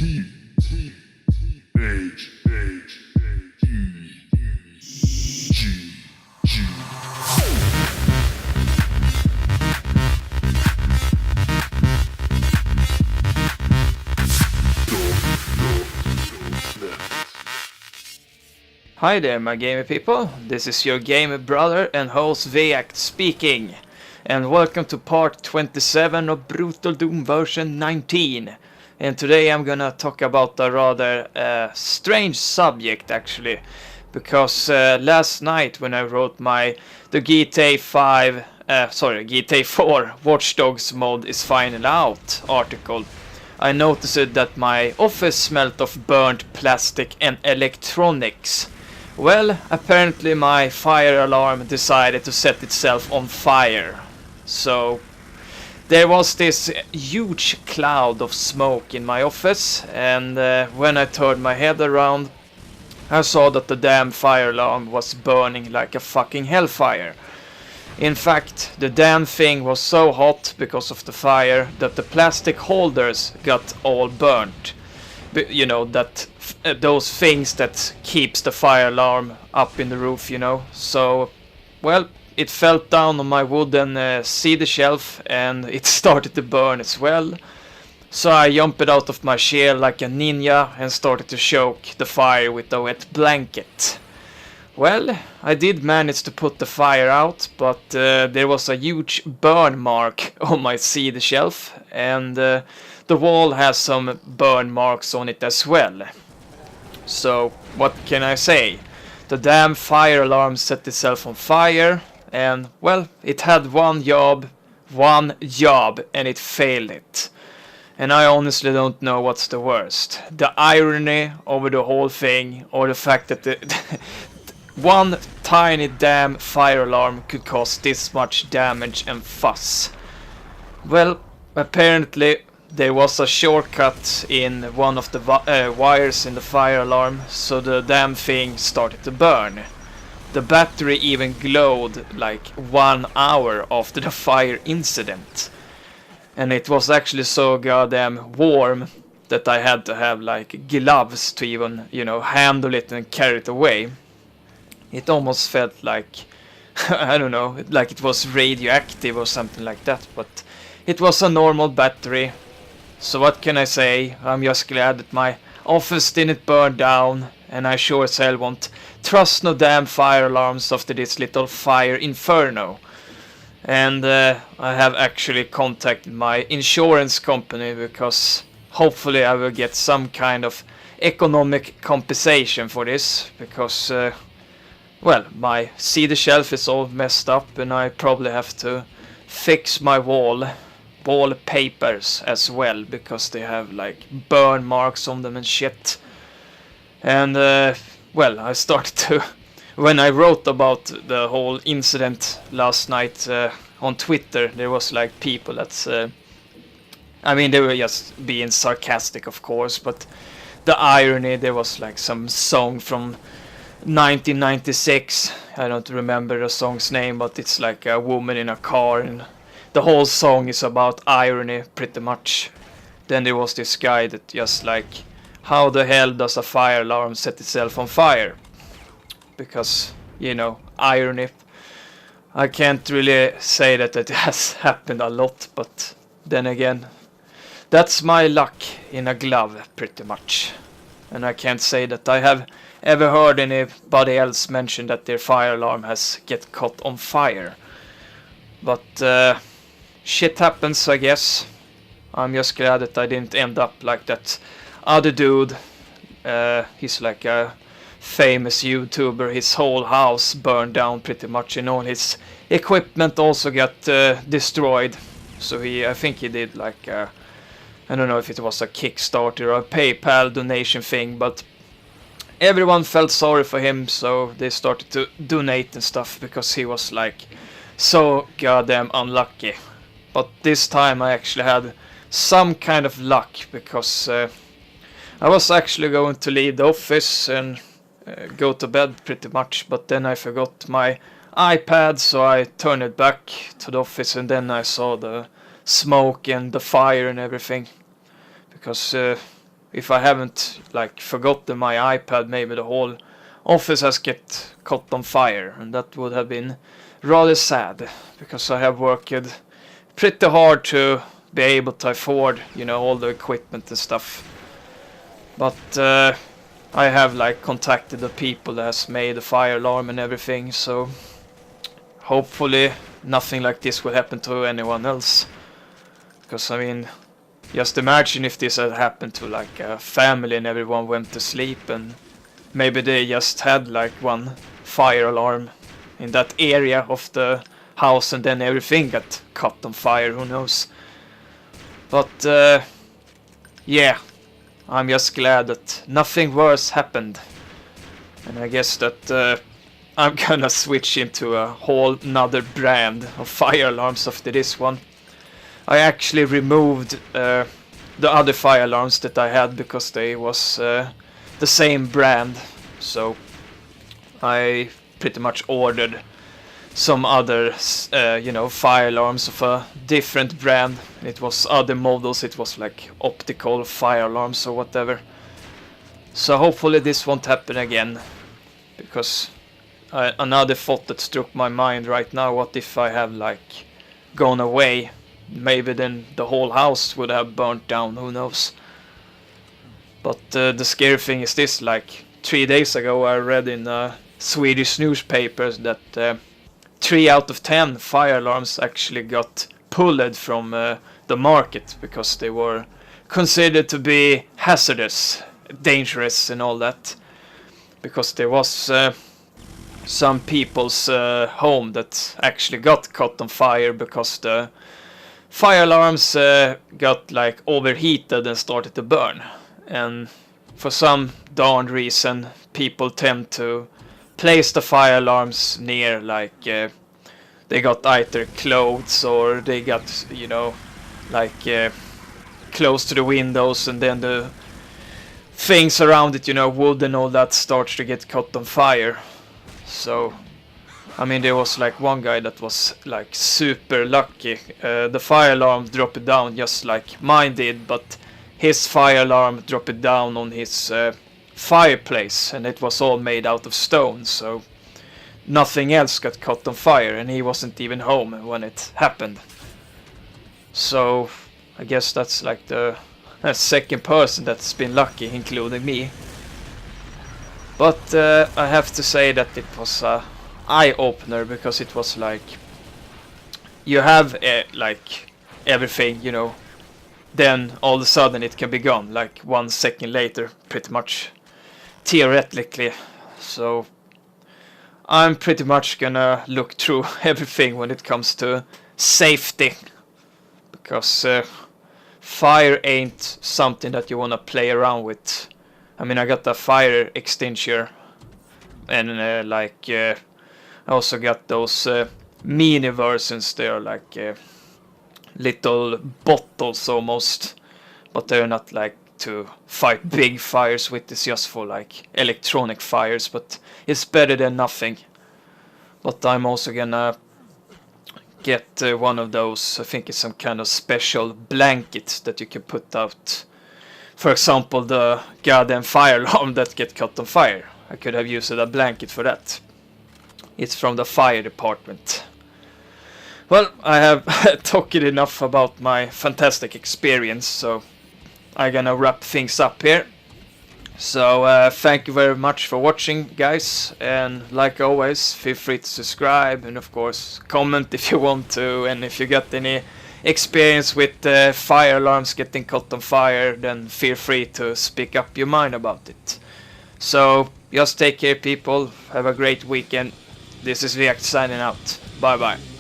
Hi there, my gamer people. This is your gamer brother and host v19 speaking, and welcome to part 27 of Brutal Doom version 19. And today I'm gonna talk about a rather strange subject, actually, because last night when I wrote the GTA 4 Watch Dogs mod is finally out article, I noticed that my office smelled of burnt plastic and electronics. Well, apparently my fire alarm decided to set itself on fire. So there was this huge cloud of smoke in my office, and when I turned my head around, I saw that the damn fire alarm was burning like a fucking hellfire. In fact, the damn thing was so hot because of the fire that the plastic holders got all burnt. You know, that those things that keeps the fire alarm up in the roof, you know. So, well, it fell down on my wooden cedar shelf and it started to burn as well. So I jumped out of my chair like a ninja and started to choke the fire with a wet blanket. Well, I did manage to put the fire out, but there was a huge burn mark on my cedar shelf, and the wall has some burn marks on it as well. So, what can I say? The damn fire alarm set itself on fire, and, well, it had one job, and it failed it. And I honestly don't know what's the worst. The irony over the whole thing, or the fact that one tiny damn fire alarm could cause this much damage and fuss. Well, apparently there was a shortcut in one of the wires in the fire alarm, so the damn thing started to burn. The battery even glowed like 1 hour after the fire incident. And it was actually so goddamn warm that I had to have like gloves to even, you know, handle it and carry it away. It almost felt like, I don't know, like it was radioactive or something like that, but it was a normal battery. So what can I say? I'm just glad that my office didn't burn down, and I sure as hell won't trust no damn fire alarms after this little fire inferno. And I have actually contacted my insurance company because hopefully I will get some kind of economic compensation for this, because well, my cedar shelf is all messed up and I probably have to fix my wallpapers as well, because they have like burn marks on them and shit. And well, I started to, when I wrote about the whole incident last night on Twitter, there was like people that's I mean, they were just being sarcastic, of course, but the irony, there was like some song from 1996, I don't remember the song's name, but it's like a woman in a car, and the whole song is about irony, pretty much. Then there was this guy that just like, how the hell does a fire alarm set itself on fire? Because, you know, irony. I can't really say that it has happened a lot, but then again, that's my luck in a glove, pretty much. And I can't say that I have ever heard anybody else mention that their fire alarm has get caught on fire. But shit happens, I guess. I'm just glad that I didn't end up like that other dude. He's like a famous YouTuber. His whole house burned down pretty much, and all his equipment also got destroyed. So I think he did like I don't know if it was a Kickstarter or a PayPal donation thing, but everyone felt sorry for him, so they started to donate and stuff, because he was like so goddamn unlucky. But this time I actually had some kind of luck, because I was actually going to leave the office and go to bed pretty much, but then I forgot my iPad, so I turned it back to the office, and then I saw the smoke and the fire and everything, because if I haven't like forgotten my iPad, maybe the whole office has get caught on fire, and that would have been rather sad, because I have worked pretty hard to be able to afford, you know, all the equipment and stuff. But I have like contacted the people that has made the fire alarm and everything, so hopefully nothing like this will happen to anyone else. Because I mean, just imagine if this had happened to like a family and everyone went to sleep and maybe they just had like one fire alarm in that area of the house and then everything got caught on fire, who knows. But yeah, I'm just glad that nothing worse happened. And I guess that I'm gonna switch into a whole nother brand of fire alarms after this one. I actually removed the other fire alarms that I had because they was the same brand. So I pretty much ordered some other you know, fire alarms of a different brand. It was other models, it was like optical fire alarms or whatever. So hopefully this won't happen again, because another thought that struck my mind right now, what if I have like gone away? Maybe then the whole house would have burnt down, who knows. But the scary thing is this, like 3 days ago I read in Swedish newspapers that 3 out of 10 fire alarms actually got pulled from the market because they were considered to be hazardous, dangerous and all that. Because there was some people's home that actually got caught on fire because the fire alarms got like overheated and started to burn. And for some darn reason people tend to place the fire alarms near like they got either clothes or they got, you know, like close to the windows, and then the things around it, you know, wood and all that, starts to get caught on fire. So I mean, there was like one guy that was like super lucky. The fire alarm dropped down just like mine did, but his fire alarm dropped down on his fireplace, and it was all made out of stone, so nothing else got caught on fire, and he wasn't even home when it happened. So I guess that's like the second person that's been lucky, including me. But I have to say that it was a eye-opener, because it was like you have like everything, you know, then all of a sudden it can be gone like 1 second later, pretty much, theoretically. So I'm pretty much gonna look through everything when it comes to safety, because fire ain't something that you wanna play around with. I mean, I got a fire extinguisher, and like I also got those mini versions. They are like little bottles almost, but they're not like to fight big fires with. It's just for like electronic fires, but it's better than nothing. But I'm also gonna get one of those, I think it's some kind of special blanket that you can put out. For example, the goddamn fire alarm that get caught on fire. I could have used a blanket for that. It's from the fire department. Well, I have talked enough about my fantastic experience, so I'm gonna wrap things up here. So thank you very much for watching, guys, and like always, feel free to subscribe, and of course comment if you want to, and if you got any experience with fire alarms getting caught on fire, then feel free to speak up your mind about it. So just take care, people, have a great weekend. This is v19 signing out. Bye bye.